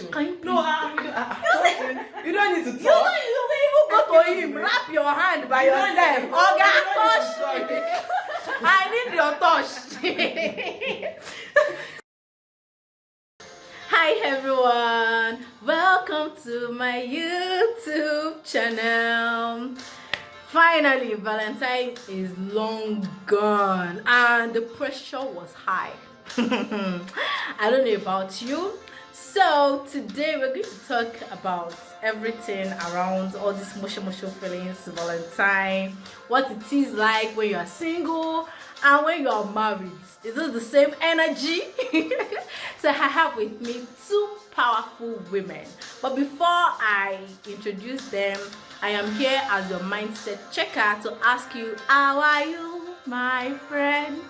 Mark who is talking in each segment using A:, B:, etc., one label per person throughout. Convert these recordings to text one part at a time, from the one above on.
A: me.
B: Can you please?
A: No, you don't need to
B: You
A: talk.
B: don't even go to him. Wrap your hand by yourself. Oga, touch me. I need your touch. Hi everyone, welcome to my YouTube channel. Finally, Valentine is long gone and the pressure was high. I don't know about you. So today we're going to talk about everything around all these mushy feelings, Valentine, what it is like when you are single and when you are married. Is it the same energy? So I have with me two powerful women. But before I introduce them, I am here as your mindset checker to ask you, how are you, my friend?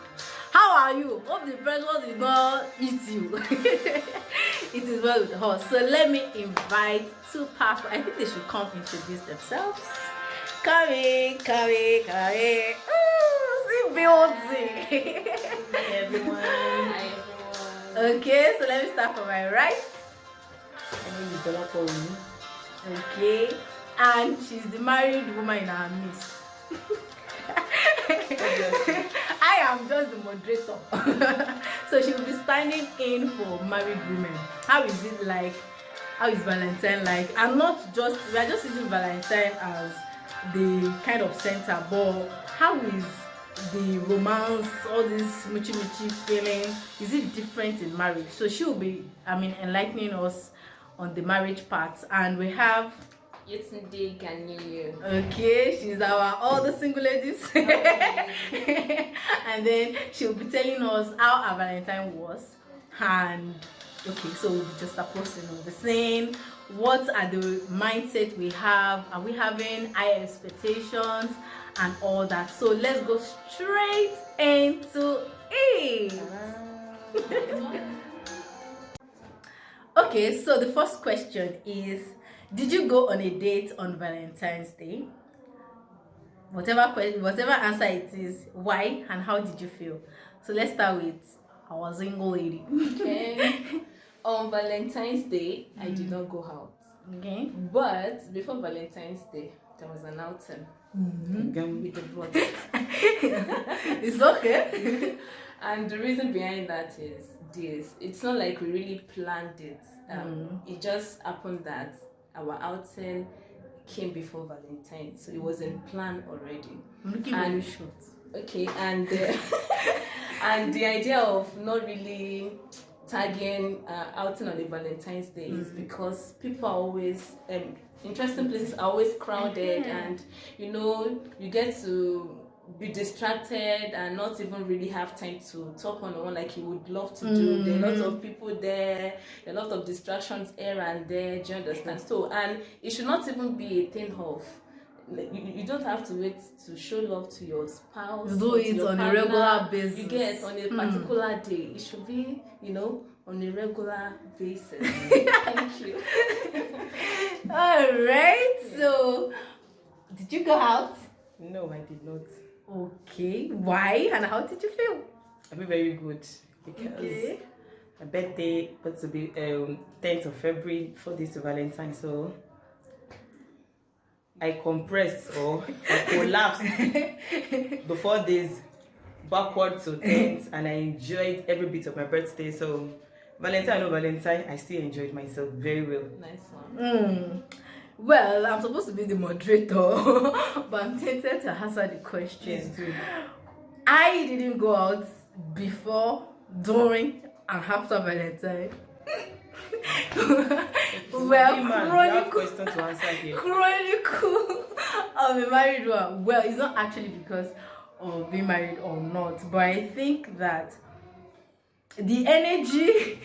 B: How are you? Hope the person did not eat you. It is well with her. So let me invite two powerful. I think they should come introduce themselves. Come in. Ooh, see building.
A: Hi everyone.
B: Okay, so let me start from my right.
A: My name is Dolapo.
B: Okay, and she's the married woman in our midst. I am just the moderator. So she will be standing in for married women. How is it like? How is Valentine like? And not just, we are just using Valentine as the kind of center, but how is the romance, all this muchi feeling, is it different in marriage? So she will be, enlightening us on the marriage part. And we have
A: Yesterday, can you?
B: okay, she's all the single ladies.
A: Okay.
B: And then she'll be telling us how our Valentine was. And okay, so we'll be just posting, we'll be saying what are the mindset we have, are we having high expectations and all that. So let's go straight into it. Okay, so the first question is, did you go on a date on Valentine's Day? Whatever answer it is, why and how did you feel? So let's start with our single lady.
A: Okay. On Valentine's Day, I did not go out.
B: Okay.
A: But before Valentine's Day, there was an outing with the brother.
B: It's okay.
A: And the reason behind that is this. It's not like we really planned it. It just happened that our outing came before Valentine, so it wasn't planned already.
B: I'm looking very short.
A: Okay, and and the idea of not really tagging outing on the Valentine's Day is because people are always interesting places are always crowded, and you get to be distracted and not even really have time to talk on like you would love to do. There are lots of people there, there are a lot of distractions here and there. Do you understand? So, and it should not even be a thing of you don't have to wait to show love to your spouse.
B: Do it on a regular basis.
A: You get on a particular day. It should be, on a regular basis. Thank you.
B: All right. So, did you go out?
A: No, I did not.
B: Okay. Why? And how did you feel?
C: I feel very good because my birthday was to be 10th of February, 4 days to Valentine, so I compressed or I collapsed the 4 days backward to 10th, and I enjoyed every bit of my birthday. So Valentine or Valentine, I still enjoyed myself very well.
A: Nice one.
B: Well, I'm supposed to be the moderator, but I'm tempted to answer the question. I didn't go out before, during, and after Valentine.
C: Chronicle to answer here.
B: Chronicle of a married one. Well, it's not actually because of being married or not, but I think that the energy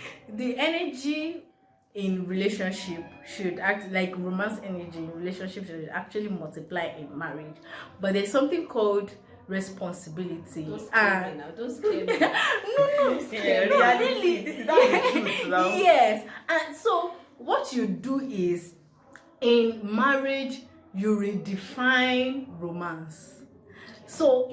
B: in relationship should act like romance energy in relationship should actually multiply in marriage. But there's something called responsibility.
A: Don't scare me now. Don't scare me.
B: No,
C: Reality. This is not the truth now.
B: Yes. And so what you do is, in marriage, you redefine romance. So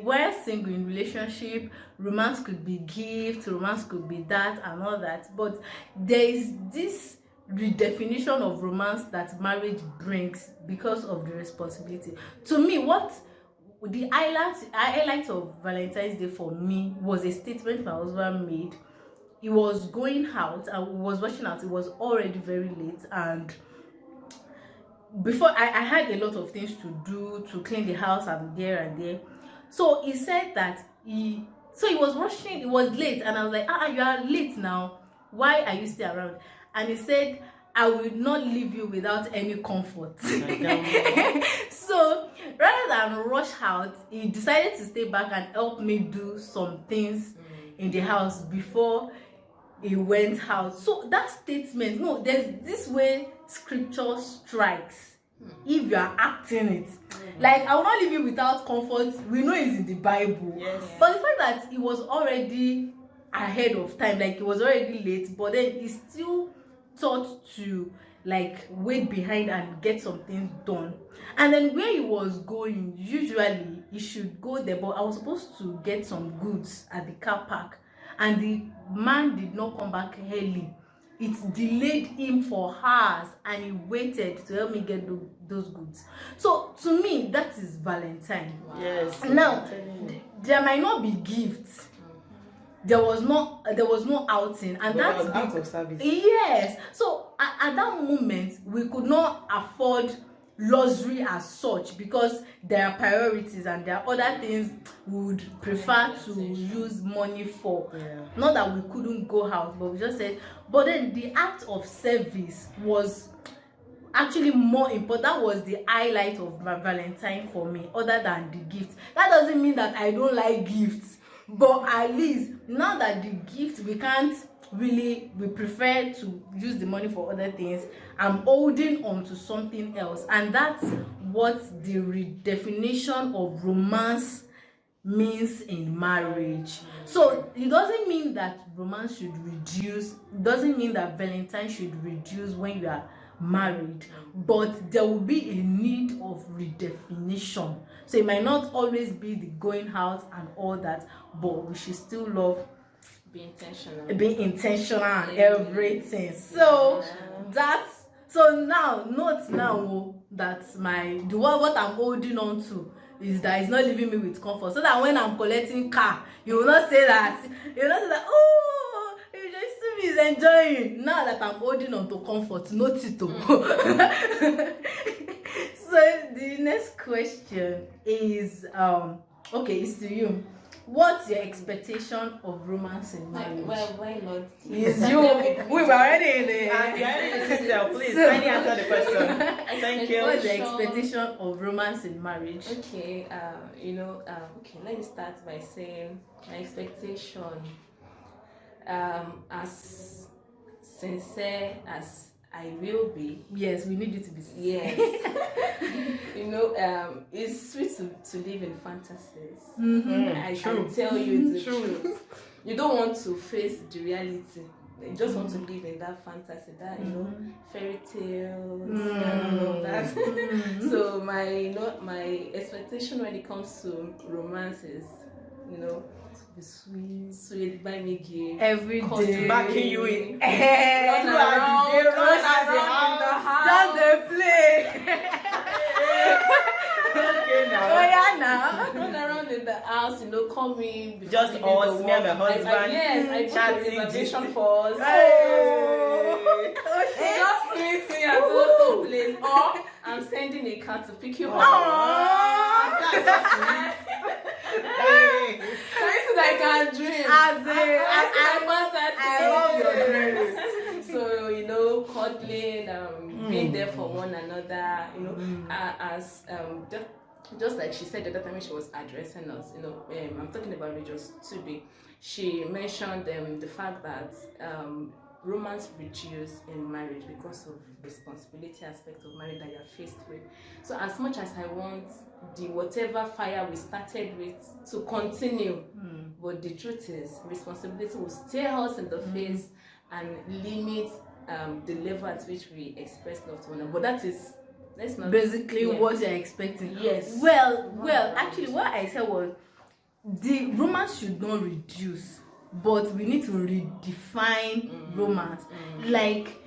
B: where single in relationship, romance could be gift, romance could be that and all that, but there is this redefinition of romance that marriage brings because of the responsibility. To me, what the highlight of Valentine's Day for me was a statement my husband made. He was going out and was watching out. It was already very late, and before I had a lot of things to do, to clean the house and there. So he said that he was rushing. It was late, and I was like, you are late now. Why are you still around? And he said, I will not leave you without any comfort. So rather than rush out, he decided to stay back and help me do some things in the house before he went out. So that statement, no, there's this way scripture strikes. If you are acting it, like, I will not leave you without comfort, we know it's in the Bible.
C: Yes.
B: But the fact that he was already ahead of time, like he was already late, but then he still thought to like wait behind and get some things done. And then where he was going, usually he should go there, but I was supposed to get some goods at the car park, and the man did not come back early. It delayed him for hours, and he waited to help me get those goods. So to me, that is Valentine.
A: Wow.
C: Yes.
B: Now there might not be gifts, there was no outing, and
C: But
B: that's
C: was out of service.
B: yes. So at that moment we could not afford luxury as such, because there are priorities and there are other things we would prefer to use money for.
C: Yeah.
B: Not that we couldn't go out, but we just said, but then the act of service was actually more important. That was the highlight of my Valentine for me, other than the gift. That doesn't mean that I don't like gifts, but at least now that the gift we prefer to use the money for other things, I'm holding on to something else. And that's what the redefinition of romance means in marriage. So it doesn't mean that romance should reduce, it doesn't mean that Valentine should reduce when you are married, but there will be a need of redefinition. So it might not always be the going out and all that, but we should still love being intentional and everything. So that's, so now note now that what I'm holding on to is that it's not leaving me with comfort, so that when I'm collecting car, you will not say that oh, rejoicetubi is enjoying. Now that I'm holding on to comfort, note it. So the next question is okay, it's to you. What's your expectation of romance in marriage?
A: Well, why not?
B: Is you. We were already in the.
C: Please, kindly answer the question. Thank you.
B: What's the expectation of romance in marriage?
A: Okay, okay, let me start by saying my expectation, as sincere as I will be.
B: Yes, we need you to be sincere.
A: Yes. It's sweet to live in fantasies. I
C: True.
A: can tell you the truth. You don't want to face the reality. You just want to live in that fantasy, that fairy tales and all that. So my expectation when it comes to romance is, be sweet, buy me gift
B: every day,
C: backing you in.
A: Run around
C: in the
A: house.
B: That's the play.
C: Okay, now.
B: Oh yeah, now.
A: Run around in the house, call me.
C: Just us, me and my husband.
A: Yes, I
C: chatting,
A: booked a reservation
C: gisting.
A: for us.
C: Hey.
A: Just meet me at the place, or I'm sending a car to pick you up.
C: Aww, that's so sweet. Hey.
A: This is like a dream.
B: I love your dreams.
A: So cuddling, being there for one another. Just like she said the other time when she was addressing us. I'm talking about rejoicetubi. She mentioned the fact that romance reduces in marriage because of responsibility aspect of marriage that you're faced with. So as much as I want the whatever fire we started with to continue, but the truth is responsibility will stare us in the face and limit the level at which we express love to one another. But that is let's not
B: basically what you're expecting.
A: Yes.
B: Well, actually, what I said was the romance should not reduce, but we need to redefine romance. Like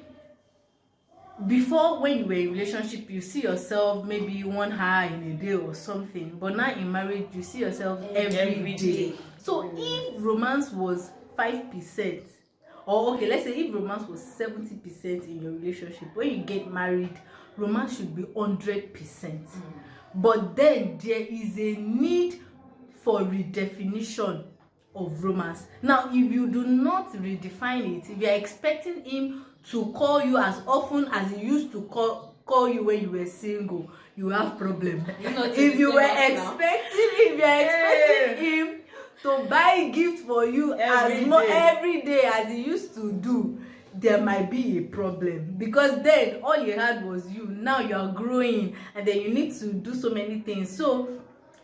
B: before, when you were in a relationship, you see yourself maybe 1 hour in a day or something, but now in marriage, you see yourself every day. So if romance was 5%, or okay, let's say if romance was 70% in your relationship, when you get married, romance should be 100%. But then there is a need for redefinition of romance. Now, if you do not redefine it, if you are expecting him to call you as often as he used to call you when you were single, you have problem. If you are expecting him to buy gift for you every day as he used to do, there might be a problem, because then all you had was you. Now you are growing, and then you need to do so many things. So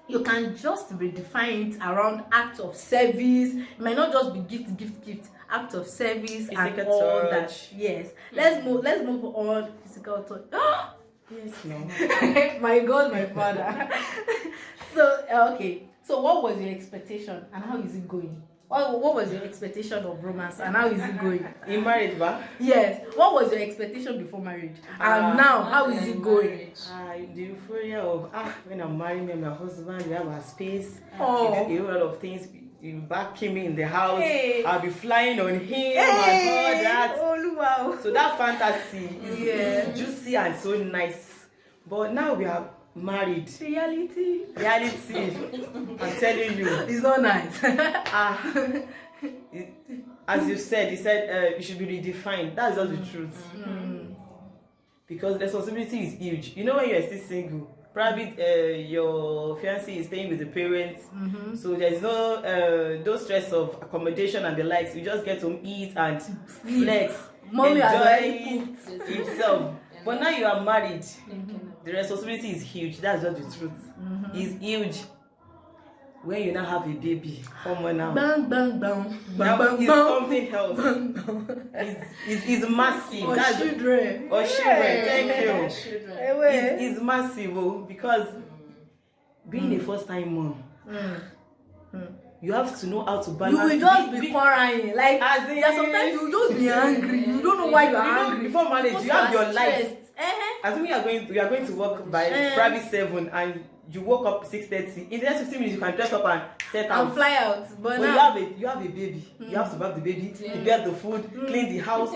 B: you can just redefine it around acts of service. It might not just be gift, act of service, physical and all touch. That. Yes. Let's move on. Physical touch.
C: Yes, ma'am.
B: My God, my father. So okay. So what was your expectation and how is it going? What was your expectation of romance and how is it going?
C: In marriage, ba?
B: Yes. What was your expectation before marriage? And now, how is it going?
C: The euphoria of when I'm married, me and my husband, we have our space.
B: Oh.
C: We do a lot of things. You back him in the house.
B: Hey.
C: I'll be flying on him
B: Hey.
C: and all that.
B: Oh, wow.
C: So that fantasy is juicy and so nice. But now we are married.
B: Reality.
C: I'm telling you,
B: It's not nice.
C: As you said, he said it should be redefined. That's just the truth. Because responsibility is huge. You know, when you're still single, probably your fiancé is staying with the parents, so there's no those stress of accommodation and the likes. You just get to eat and flex, enjoy himself. But now you are married, the responsibility is huge. That's just the truth. It's huge. When you now have a baby, come on now.
B: Bang, bang, bang.
C: Now
B: Bang,
C: it's
B: bang,
C: something else. It's massive.
B: Or
C: That's
B: children.
C: Or children. Thank you.
B: Children.
C: It's massive, because being a first-time mom, you have to know how to balance.
B: You will just be crying. Like, sometimes you will just be angry. You don't know why you are angry.
C: Before marriage, you have your life. Assuming you are going to work by probably 7 and you woke up 6:30. In the next 15 minutes, you can dress up and set out.
B: And fly out. But
C: now you have a baby. You have to bath the baby, prepare the food, clean the house.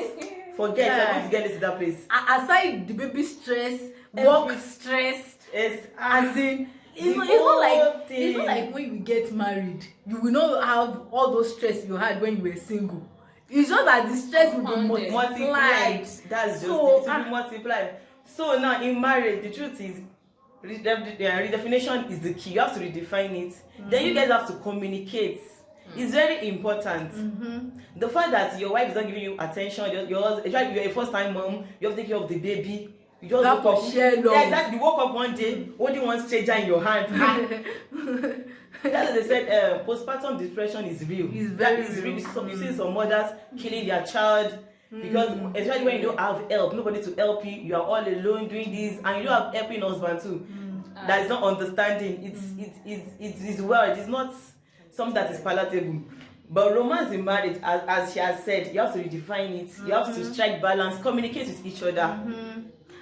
C: Forget you're going to get it to that place.
B: Aside the baby stress, work stress, as in it's not like when you get married, you will not have all those stress you had when you were single. It's just that the stress will be multiplied.
C: That's just it will be multiplied. So now in marriage, the truth is redefinition is the key. You have to redefine it. Then you guys have to communicate. It's very important. The fact that your wife is not giving you attention, you're a first-time mom, you have to take care of the baby. You just woke up. Exactly. You woke up one day, holding one stranger in your hand. That's what they said. Postpartum depression is real.
B: It's very real.
C: You see some mothers killing their child because, especially when you don't have help, nobody to help you. You are all alone doing this, and you don't have helping husband too. That is not understanding. It's world. It's not something that is palatable. But romance in marriage, as she has said, you have to redefine it. You have to strike balance, communicate with each other.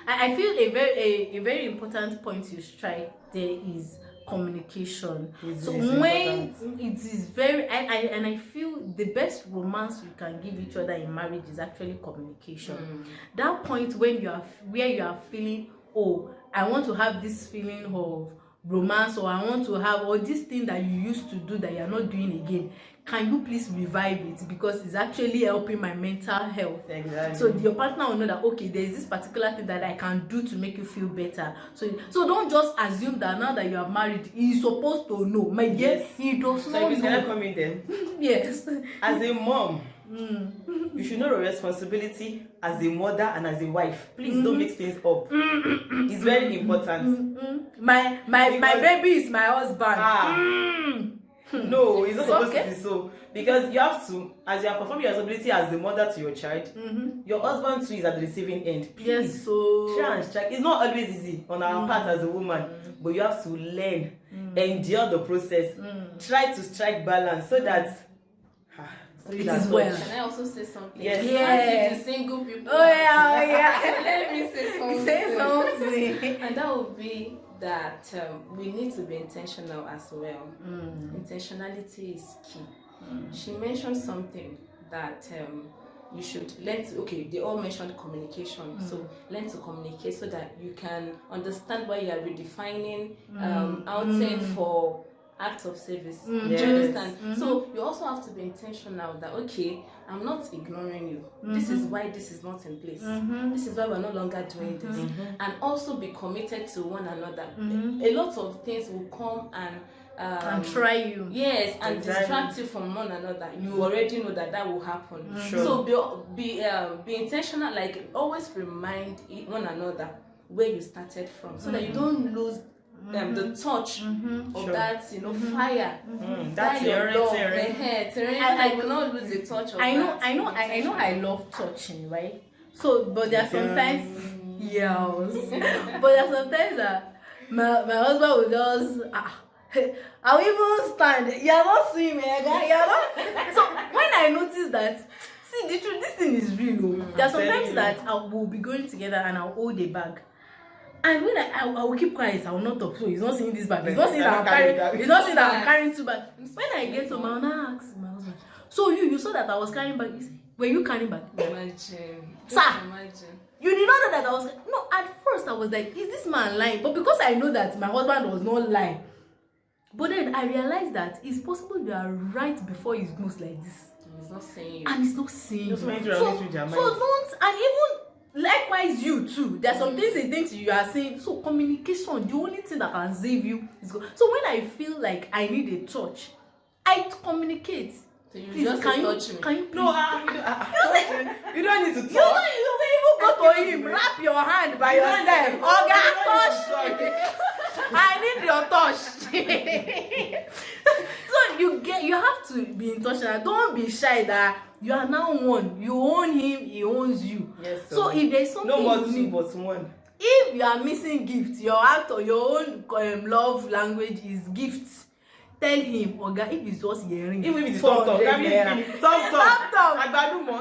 B: I feel a very important point you strike there is communication. So when it is very, and I feel the best romance you can give each other in marriage is actually communication. That point when you are feeling, oh, I want to have this feeling of romance, or I want to have, or this thing that you used to do that you are not doing again, can you please revive it, because it's actually helping my mental health.
C: Exactly.
B: So your partner will know that, okay, there's this particular thing that I can do to make you feel better. So don't just assume that now that you are married, he's supposed to know. My dear, he does not know.
C: So can I come in there?
B: Yes.
C: As a mom, you should know your responsibility as a mother and as a wife. Please don't mix things up. It's very important.
B: My baby is my husband.
C: No, it's not supposed
B: Okay.
C: to be so. Because you have to, as you are performing your responsibility as the mother to your child, your husband too is at the receiving end. Please,
B: Yes, so
C: try and strike. It's not always easy on our part as a woman, but you have to learn, endure the process, try to strike balance so that
B: it is well.
A: Can I also say something?
C: Yes.
B: Yes.
A: To single people.
B: Oh yeah.
A: Let me say something.
B: Say something.
A: And that would be that we need to be intentional as well. Intentionality is key. She mentioned something that you should learn to, okay, they all mentioned communication. So learn to communicate so that you can understand why you are redefining outing for acts of service. Do you understand? So you also have to be intentional that, okay, I'm not ignoring you. This is why this is not in place. This is why we're no longer doing this. And also be committed to one another. A lot of things will come and
B: try you.
A: Yes, and distract you from one another. You already know that that will happen. So be intentional. Like always remind one another where you started from, so that you don't lose the touch of that, fire.
C: That's
A: your love.
B: I
A: will not lose the touch of
B: I know
A: that.
B: I love touching, right? So, but there are sometimes, but there are sometimes that my husband will just I'll even stand. You're not seeing me, guy. You're not. So when I notice that, see the truth, this thing is real. There are sometimes that I will be going together and I'll hold a bag. And when I will keep quiet, I will not talk. So he's not seeing this bag. He's not seeing that I'm carrying. He's not seeing that I'm carrying 2 bags. When I get home, I'll now ask my husband. So you saw that I was carrying bag. You say, were you carrying bag?
A: Imagine.
B: Sir.
A: Imagine.
B: You did not know that I was. No, at first I was like, is this man lying? But because I know that my husband was not lying, but then I realized that it's possible you are right before he moves like this.
A: He's not saying you.
B: And he's not saying you.
C: So
B: don't, and even likewise you too. There are some things he thinks you are saying. So communication, the only thing that can save you is good. So when I feel like I need a touch, I communicate.
A: So you
B: Please,
A: just
B: can
A: touch me.
B: Can you please?
C: No, you don't need to
B: You
C: talk.
B: even go to him, wrap your hand by yourself. Touch me. I need your touch. So you have to be intentional. Don't be shy that you are now one. You own him, he owns you.
C: Yes,
B: so if there's something
C: no more
B: you
C: two
B: need,
C: but one.
B: if you are missing gifts, your act or your own love language is gifts. Tell him, Oga, if it's just hearing,
C: even if it's tom tom,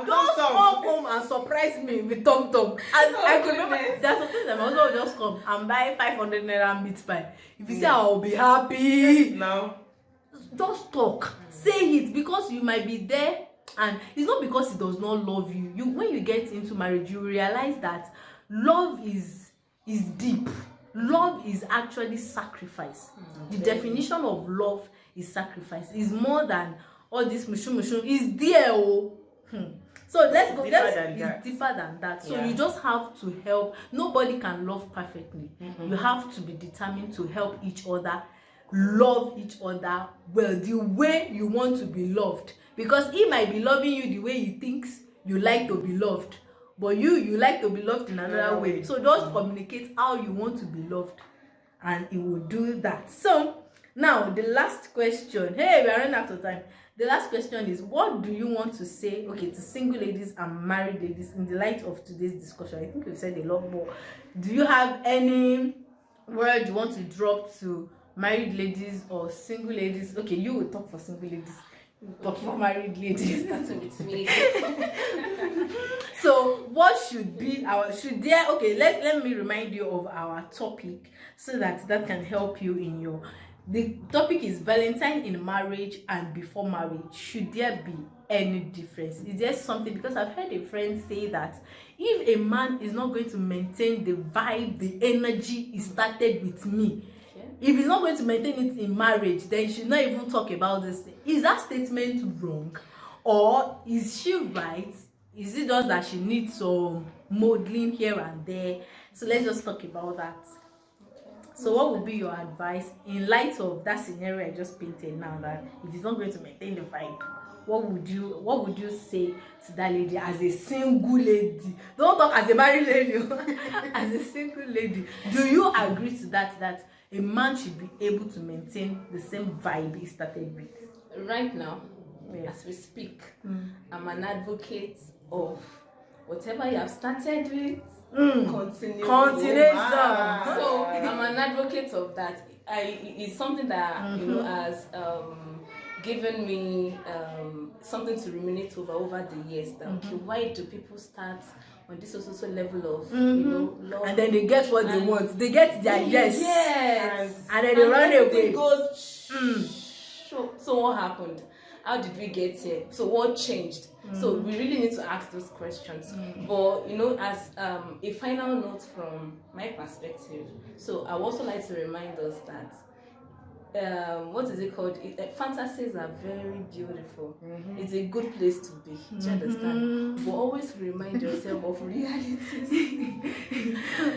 C: don't
B: come home and surprise me with tom tom. I could remember there's something that my husband will just come and buy 500 naira meat pie. If you say I'll be happy,
C: yes, now
B: just talk, say it, because you might be there, and it's not because he does not love you. When you get into marriage, you realize that love is deep. Love is actually sacrifice. The definition of love is sacrifice. It's more than all this mushum. It's there. So let's go. It's deeper than that. So you just have to help. Nobody can love perfectly. You have to be determined to help each other, love each other well, the way you want to be loved. Because he might be loving you the way he thinks you like to be loved. But you like to be loved in another way. So just communicate how you want to be loved, and it will do that. So now the last question. Hey, we are running out of time. The last question is, what do you want to say, to single ladies and married ladies in the light of today's discussion? I think we've said a lot more. Do you have any word you want to drop to married ladies or single ladies? Okay, you will talk for single ladies. Talk for married ladies.
A: Starting with me.
B: So what should be let me remind you of our topic so that can help you in your. The topic is Valentine in marriage and before marriage. Should there be any difference? Is there something? Because I've heard a friend say that if a man is not going to maintain the vibe, the energy he started with me, if he's not going to maintain it in marriage, then he should not even talk about this thing. Is that statement wrong? Or is she right? Is it just that she needs some modeling here and there? So let's just talk about that. So what would be your advice in light of that scenario I just painted now, that if he's not going to maintain the vibe, what would you say to that lady as a single lady? Don't talk as a married lady. As a single lady, do you agree to that a man should be able to maintain the same vibe he started with?
A: Right now,
C: Yes.
A: as we speak, I'm an advocate of whatever you have started with, continue.
B: Continuation.
C: wow.
A: So I'm an advocate of that. It's something that has given me something to ruminate over the years. That okay, why do people start on this also level of love,
B: And then they get what they want. They get their yes.
A: Yes.
B: And then they run
A: everything
B: away.
A: goes. So what happened? How did we get here? So what changed? So we really need to ask those questions. But as a final note from my perspective, so I would also like to remind us that what is it called? Fantasies are very beautiful. It's a good place to be. Do you understand? But always remind yourself of realities.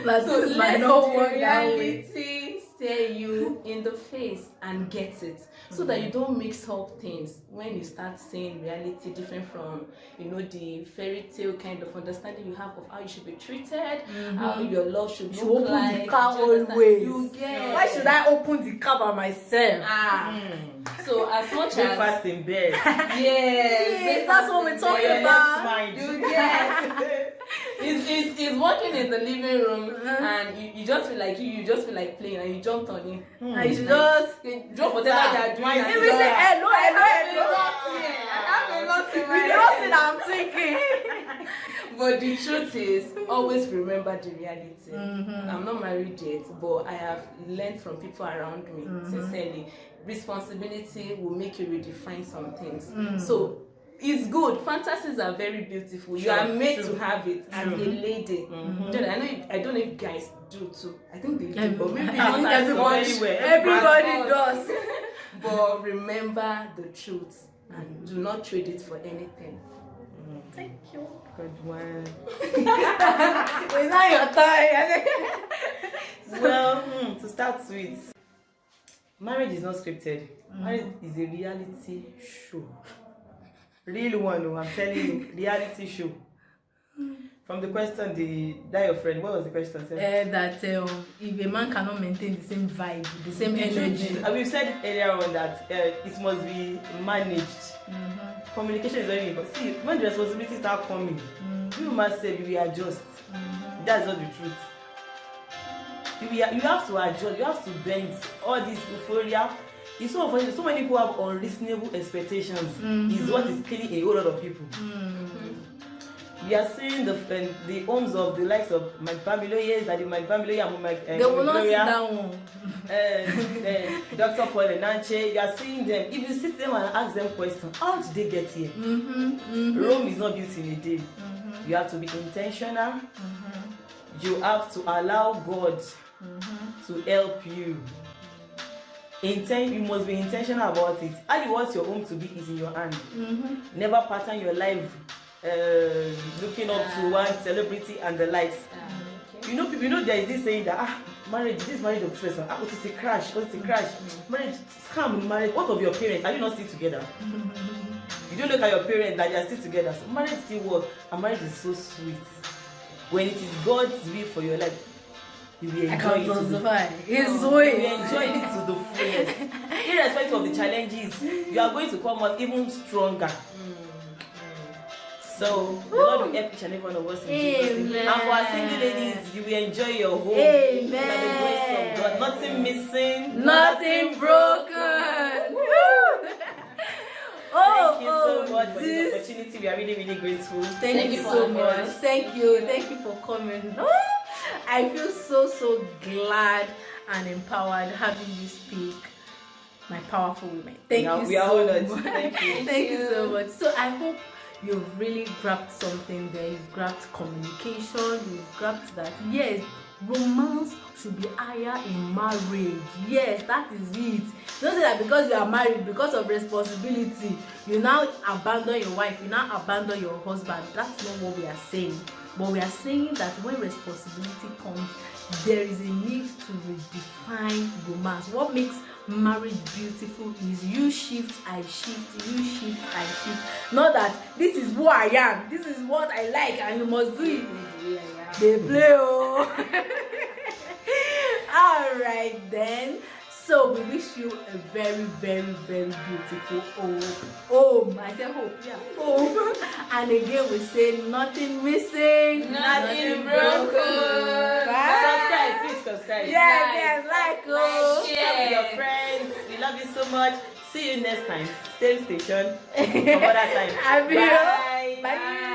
B: Like,
A: So
B: this might
A: let
B: not
A: the
B: work that way.
A: reality stare you in the face and get it, so that you don't mix up things when you start seeing reality different from the fairy tale kind of understanding you have of how you should be treated, how your love should
B: You
A: look
B: open
A: like.
B: the car
A: Do you understand?
B: always.
A: You get.
B: Why should I open the car by myself?
A: So as much as
C: Breakfast in bed.
A: yes,
B: That's what we're talking
C: Your
B: about.
C: left mind.
A: You get. It's walking in the living room and you just feel like you just feel like playing and you jumped on it.
B: And you should just
A: Drop whatever you are doing. and
B: If we
A: you
B: say
A: just-
B: hello,
A: I
B: hello,
A: have a lot in
B: you
A: my
B: don't see
A: head.
B: that I'm thinking.
A: But the truth is, always remember the reality. I'm not married yet, but I have learned from people around me, sincerely. Responsibility will make you redefine some things. So it's good. Fantasies are very beautiful. You are made to have it as a lady. I don't know if guys do too. I think they do, but maybe not as much.
B: Everybody does.
A: But remember the truth and do not trade it for anything.
B: Thank you.
C: Good one.
B: It's not your time.
C: Well, to start with, marriage is not scripted. Marriage is a reality show. Real one, I'm telling you, reality show. From the question, that your friend, what was the question?
B: That if a man cannot maintain the same vibe, the same energy.
C: We've said earlier on that it must be managed. Communication is very important. See, when the responsibilities start coming, you must say we adjust. That's not the truth. You have to adjust. You have to bend. All this euphoria. It's so funny. So many people have unreasonable expectations. Is what is killing a whole lot of people. We are seeing the homes of the likes of my family. Yes, that my family and my
B: They will not sit down.
C: Dr. Paul and Nanche, you are seeing them. If you sit them and ask them questions, how did they get here? Rome is not built in a day. You have to be intentional. You have to allow God to help you. You must be intentional about it. How you want your home to be is in your hand. Never pattern your life looking up to one celebrity and the likes. You know there is this saying that this marriage of this person, what is a crash? Marriage, scam, marriage. What of your parents? Are you not still together? You don't look at your parents that they are still together. So marriage still works, and marriage is so sweet. When it is God's will for your life, you will enjoy it.
B: His
C: You
B: way.
C: will enjoy it to the fullest. Irrespective of the challenges, you are going to come out even stronger. So the Lord will help each and every one of us in Jesus' name. And for our single ladies, you will enjoy your home.
B: Amen.
C: By the grace of God. Nothing missing.
B: Nothing broken.
C: Thank you so much for this opportunity. We are really, really grateful.
B: Thank you so much. Thank you for coming. I feel so glad and empowered having you speak, my powerful women. Thank you
C: We are
B: so
C: honored.
B: much.
C: Thank you.
B: Thank you so much. So I hope you've really grabbed something there. You've grabbed communication. You've grabbed that, yes, romance should be higher in marriage. Yes, that is it. Don't say that because you are married, because of responsibility, you now abandon your wife, you now abandon your husband. That's not what we are saying. But we are saying that when responsibility comes, there is a need to redefine romance. What makes marriage beautiful is you shift, I shift, you shift, I shift. Not that this is who I am, this is what I like, and you must do it. They play. Alright then. So we wish you a very, very, very beautiful home. I said hope, yeah, home. And again, we say nothing missing,
A: Nothing broken.
B: Bye.
C: Subscribe, please subscribe.
B: Yes, like,
C: Share with your friends. We love you so much. See you next time. Same station. Some other time.
B: I will.
C: Bye.
B: Bye.